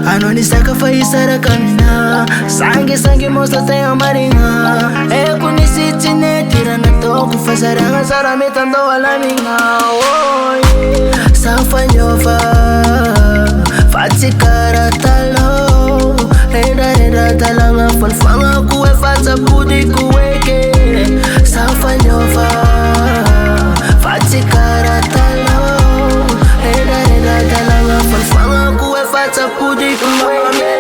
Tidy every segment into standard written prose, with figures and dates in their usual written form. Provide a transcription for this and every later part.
Anonisaka faisara kamina. Sangi mosta tenha marinha. É kunisiti ne tira na toku fazaranga sara metando ala minha. Sanfanhova Fati cara talo. Reda talanga falfanga kuwe fata pudi kuweke. Sanfanhova Fati cara talo. Reda talanga falfanga kuwe fata pudi kuweke.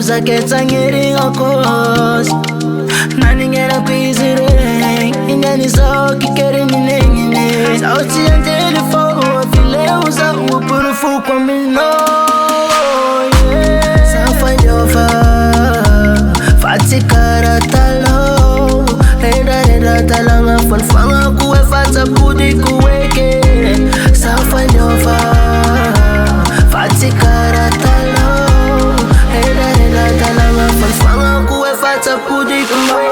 Zaketsa ngiri ngakos Nani ngera kwizire Ingani soki kere nine Sauti ya telefone Vile uza upurufu kwa mino Sanfanhova Fati cara talo. Reda talanga falfanga kuwe fata pudi kuweke. Sanfanhova Fati cara talo. Talanga falfanga kuwe fata pudi kuweke.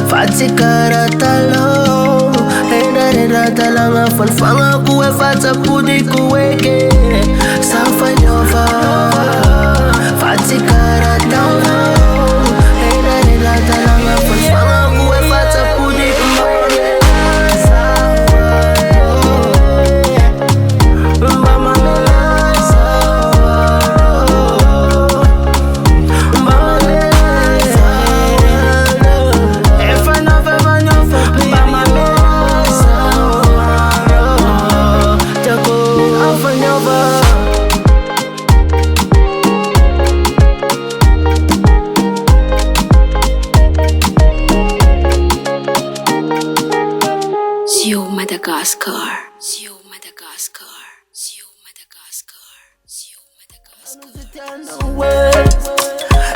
Fati cara talo. Reda talanga falfanga kuwe fata pudi kuweke. Sanfanhova Fati cara talo. Reda talanga falfanga kuwe fata pudi kuweke.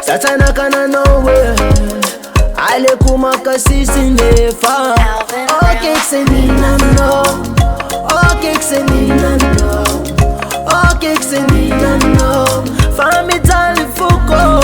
Satana kana nowhere. Ale kuma kasisi nefa. Okay ksenina no. Okay ksenina no. Okay ksenina no. Fami tali fuko.